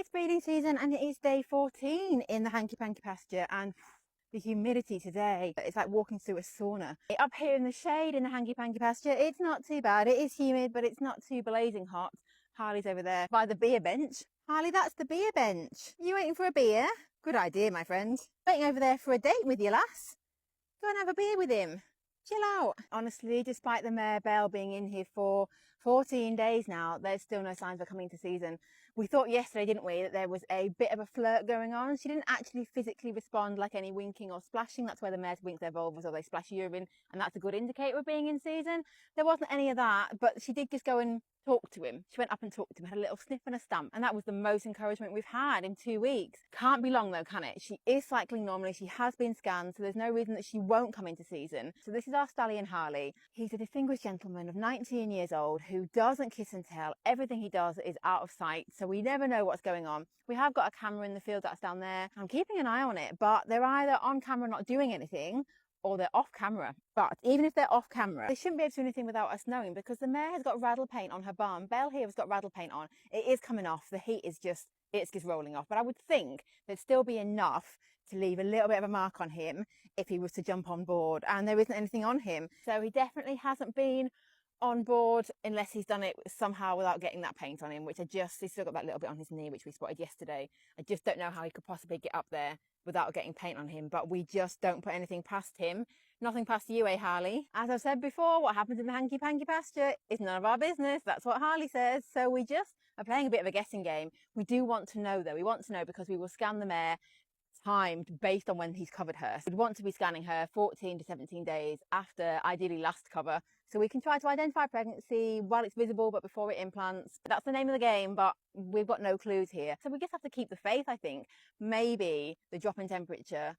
It's breeding season and it is day 14 in the hanky panky pasture, and the humidity today, it's like walking through a sauna. Up here in the shade in the hanky panky pasture, it's not too bad. It is humid, but it's not too blazing hot. Harley's over there by the beer bench. Harley, that's the beer bench. You waiting for a beer? Good idea, my friend. Waiting over there for a date with you, lass. Go and have a beer with him. Chill out. Honestly, despite the mare Belle being in here for 14 days now, there's still no signs of her coming to season. We thought yesterday, didn't we, that there was a bit of a flirt going on. She didn't actually physically respond like any winking or splashing. That's where the mares wink their vulvas or they splash urine, and that's a good indicator of being in season. There wasn't any of that, but she did just go and talk to him. She went up and talked to him, had a little sniff and a stamp, and that was the most encouragement we've had in 2 weeks. Can't be long though, can it? She is cycling normally. She has been scanned, so there's no reason that she won't come into season. So this is our stallion Harley. He's a distinguished gentleman of 19 years old who doesn't kiss and tell. Everything he does is out of sight, so we never know what's going on. We have got a camera in the field that's down there. I'm keeping an eye on it, but they're either on camera not doing anything, or they're off camera. But even if they're off camera, they shouldn't be able to do anything without us knowing, because the mare has got raddle paint on her bum. Belle here has got raddle paint on. It is coming off. The heat is just rolling off. But I would think there'd still be enough to leave a little bit of a mark on him if he was to jump on board, and there isn't anything on him. So he definitely hasn't been on board unless he's done it somehow without getting that paint on him, which he's still got that little bit on his knee, which we spotted yesterday. I just don't know how he could possibly get up there without getting paint on him, but we just don't put anything past him. Nothing past you, eh, Harley? As I've said before, what happens in the hanky panky pasture is none of our business. That's what Harley says. So we just are playing a bit of a guessing game. We do want to know though. We want to know because we will scan the mare timed based on when he's covered her. So we'd want to be scanning her 14 to 17 days after ideally last cover, so we can try to identify pregnancy while it's visible but before it implants. That's the name of the game, but we've got no clues here. So we just have to keep the faith, I think. Maybe the drop in temperature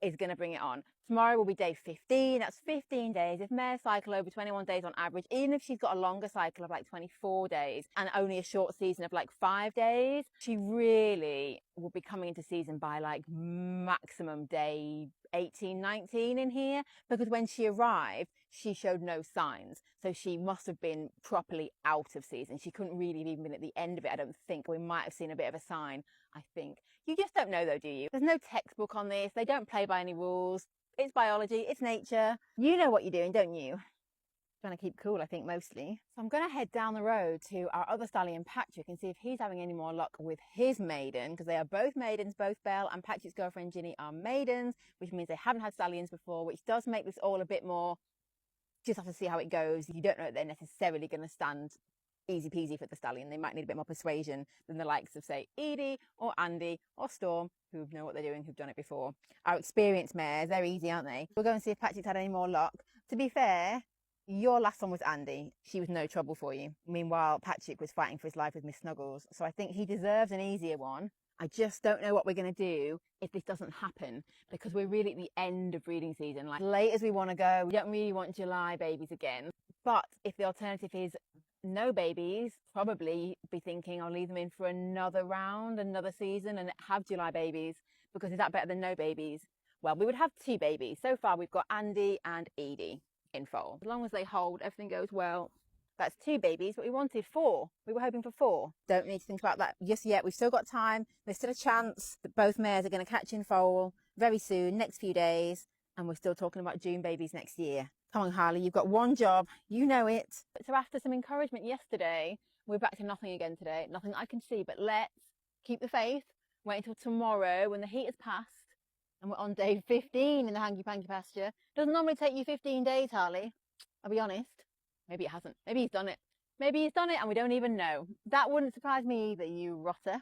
is going to bring it on. Tomorrow will be day 15. That's 15 days. If mares cycle over 21 days on average, even if she's got a longer cycle of like 24 days and only a short season of like 5 days, she really will be coming into season by like maximum day 18, 19 in here, because when she arrived, she showed no signs. So she must have been properly out of season. She couldn't really have even been at the end of it, I don't think. We might have seen a bit of a sign, I think. You just don't know though, do you? There's no textbook on this. They don't play by any rules. It's biology, it's nature. You know what you're doing, don't you? Trying to keep cool, I think, mostly. So I'm going to head down the road to our other stallion, Patrick, and see if he's having any more luck with his maiden, because they are both maidens. Both Belle and Patrick's girlfriend, Ginny, are maidens, which means they haven't had stallions before, which does make this all a bit more, just have to see how it goes. You don't know that they're necessarily going to stand easy peasy for the stallion. They might need a bit more persuasion than the likes of, say, Edie or Andy or Storm, who know what they're doing, who've done it before. Our experienced mares, they're easy, aren't they? We'll go and see if Patrick's had any more luck. To be fair, your last one was Andy. She was no trouble for you. Meanwhile, Patrick was fighting for his life with Miss Snuggles. So I think he deserves an easier one. I just don't know what we're going to do if this doesn't happen, because we're really at the end of breeding season. Like, late as we want to go, we don't really want July babies again. But if the alternative is no babies, probably be thinking I'll leave them in for another round, another season, and have July babies, because is that better than no babies? Well, we would have 2 babies. So far, we've got Andy and Edie in foal. As long as they hold, everything goes well. That's 2 babies, but we wanted 4. We were hoping for 4. Don't need to think about that just yet. We've still got time. There's still a chance that both mares are going to catch in foal very soon, next few days. And we're still talking about June babies next year. Come on, Harley, you've got one job. You know it. So after some encouragement yesterday, we're back to nothing again today. Nothing I can see, but let's keep the faith. Wait until tomorrow when the heat has passed and we're on day 15 in the hanky panky pasture. Doesn't normally take you 15 days, Harley. I'll be honest. Maybe it hasn't. Maybe he's done it. Maybe he's done it and we don't even know. That wouldn't surprise me either, you rotter.